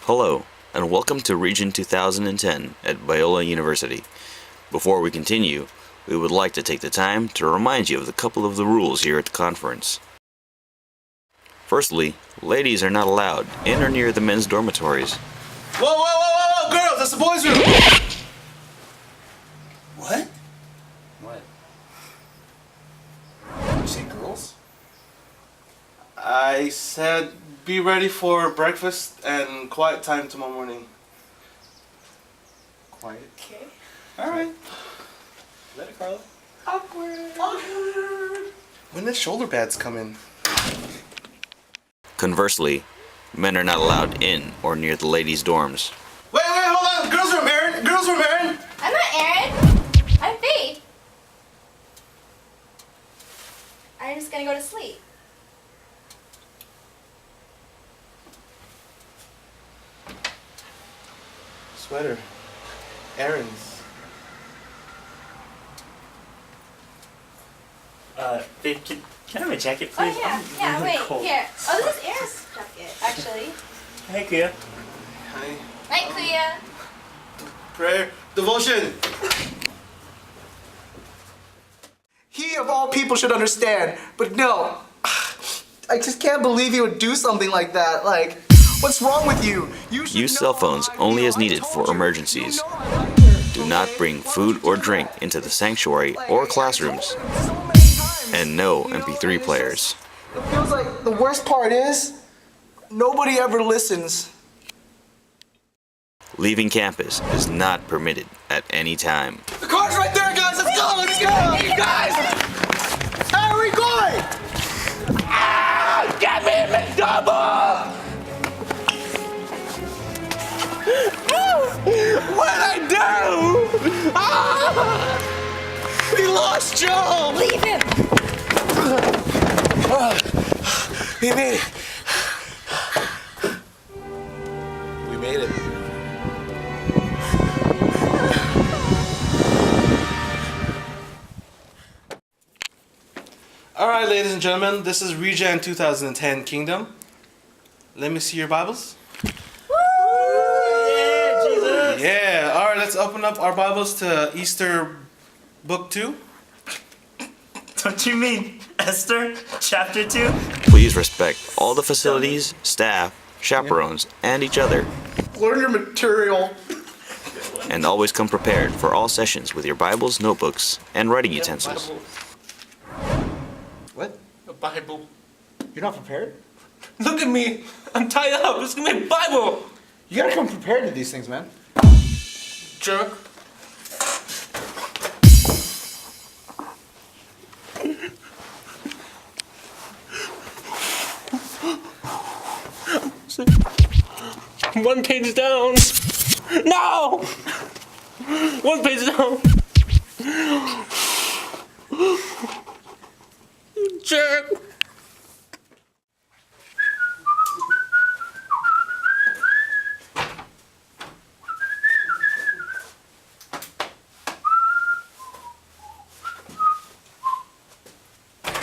Hello, and welcome to Regen 2010 at Biola University. Before we continue, we would like to take the time to remind you of a couple of the rules here at the conference. Firstly, ladies are not allowed in or near the men's dormitories. Whoa, whoa, whoa, whoa, whoa, girls, that's the boys' room! What? What? Did you say girls? I said be ready for breakfast and quiet time tomorrow morning. Quiet. Okay. Alright. Let it, Carla. Awkward. When did shoulder pads come in? Conversely, men are not allowed in or near the ladies' dorms. Wait, hold on! Girls' room, Aaron! Girls' room, Aaron! I'm not Aaron. I'm Faith. I'm just gonna go to sleep. Sweater. Aaron's. Babe, can I have a jacket, please? Oh yeah, I'm really wait, cold. here. Oh, this is Aaron's jacket, actually. Hey, Kia. Hi. Night, Clea. Prayer. Devotion. He of all people should understand, but no. I just can't believe he would do something like that. Like, what's wrong with you? You should Use know cell phones how I only feel. as I needed told for you. emergencies. You know I like her. Do not bring food or drink into the sanctuary or classrooms. So many times, And no you know, MP3 and it's players. just- It feels like the worst part is nobody ever listens. Leaving campus is not permitted at any time. The car's right there, guys. Let's go. Let's go. You guys. How are we going? Get me a McDouble! What did I do? We lost Joe. Leave him. We made it. We made it. Alright, ladies and gentlemen, this is Regen 2010 Kingdom. Let me see your Bibles. Yeah, Jesus. Yeah, alright, let's open up our Bibles to Easter Book 2. What you mean? Esther, chapter 2? Please respect all the facilities, staff, chaperones, and each other. Learn your material. And always come prepared for all sessions with your Bibles, notebooks, and writing utensils. What? A Bible. You're not prepared? Look at me. I'm tied up. It's gonna be a Bible. You gotta come prepared to these things, man. Jerk. One page down. No! One page down. Jerk.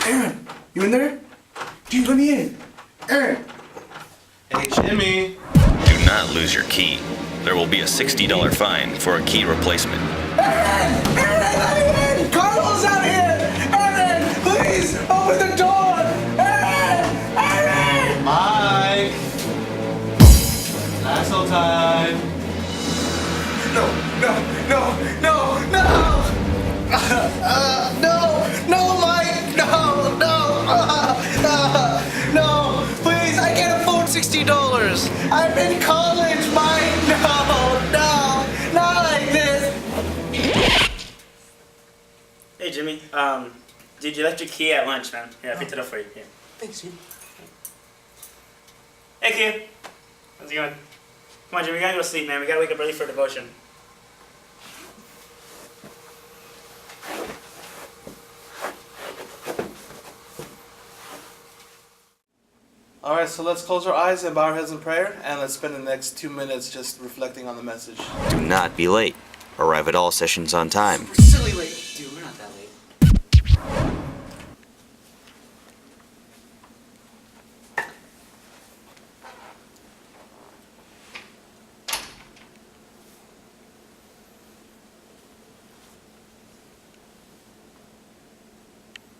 Aaron, you in there? Dude, let me in. Aaron. Hey, Jimmy. Do not lose your key. There will be a $60 fine for a key replacement. Aaron, let me in. Carlos out here. Aaron, please open the door. Aaron. Mike. Lasso time. No. No, Mike. No. Please, I can't afford $60. I'm in college, Mike. No. Not like this. Hey, Jimmy. Dude, you left your key at lunch, man. Here, I picked it up for you. Here. Thanks, you. Hey, Kia. How's it going? Come on, Jimmy. We gotta go to sleep, man. We gotta wake up early for devotion. Alright, so let's close our eyes and bow our heads in prayer, and let's spend the next 2 minutes just reflecting on the message. Do not be late. Arrive at all sessions on time. We're silly late. Dude, we're not that late.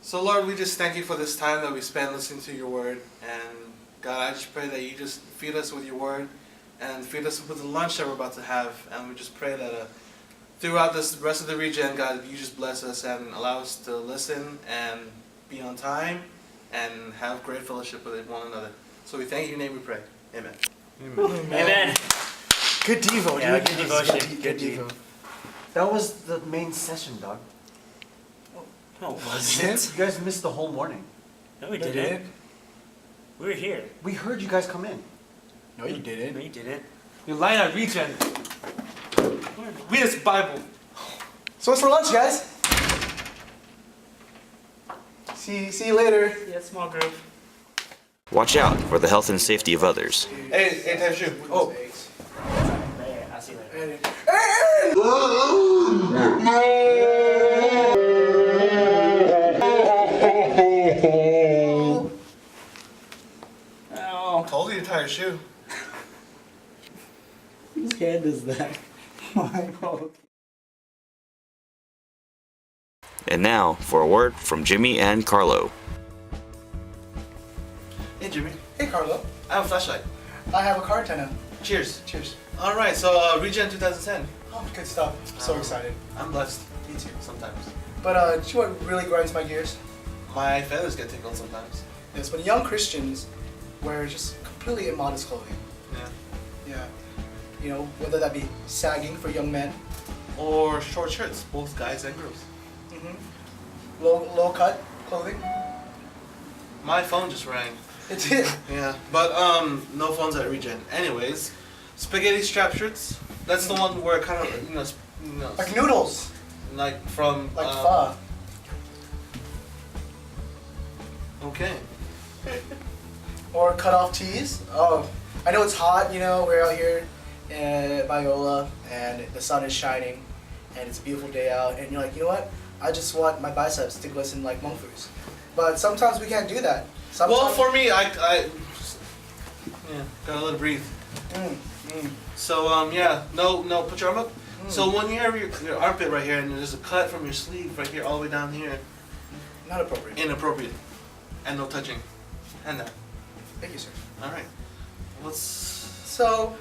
So Lord, we just thank you for this time that we spent listening to your word. And God, I just pray that you just feed us with your word and feed us with the lunch that we're about to have. And we just pray that throughout this rest of the Regen, God, you just bless us and allow us to listen and be on time and have great fellowship with one another. So we thank you in your name we pray. Amen. Amen. Good Devo, Yeah, dude. good devotion. Good Devo. That was the main session, dog. No, You wasn't. guys missed the whole morning. No, we didn't. We were here. We heard you guys come in. No, you didn't. No, you didn't. You line at Regen. Read this Bible. So what's for lunch, guys? See you later. Yeah, small group. Watch out for the health and safety of others. Hey, Taishu. Oh. There, I'll see you later. I told you to tie your shoe. Whose hand is that? And now for a word from Jimmy and Carlo. Hey, Jimmy. Hey, Carlo. I have a flashlight. I have a car antenna. Cheers. Cheers. All right, so Regen 2010. Oh, good stuff. So excited. I'm blessed. Me too, sometimes. But do you know what really grinds my gears? My feathers get tickled sometimes. Is when young Christians wear just completely immodest clothing. Yeah. Yeah. You know, whether that be sagging for young men, Or short shirts, both guys and girls. low cut clothing. My phone just rang. It did. Yeah, but no phones at Regen. Anyways, spaghetti strap shirts. That's the one where it kind of Like noodles. like from Like pho. Okay. Or cut off tees. Oh, I know it's hot, you know, we're out here at Viola and the sun is shining and it's a beautiful day out and you're like, you know what? I just want my biceps to glisten like monk foos. But sometimes we can't do that. Sometimes, Well, for me, I yeah, gotta let it breathe. So yeah, no, put your arm up. So when you have your armpit right here and there's a cut from your sleeve right here all the way down here, not appropriate. inappropriate, and no touching, and that. Thank you, sir. All right. Let's. So,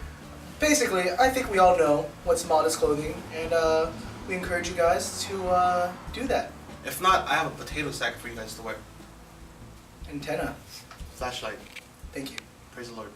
basically, I think we all know what's modest clothing, and we encourage you guys to do that. If not, I have a potato sack for you guys to wear. Antenna. Flashlight. Thank you. Praise the Lord.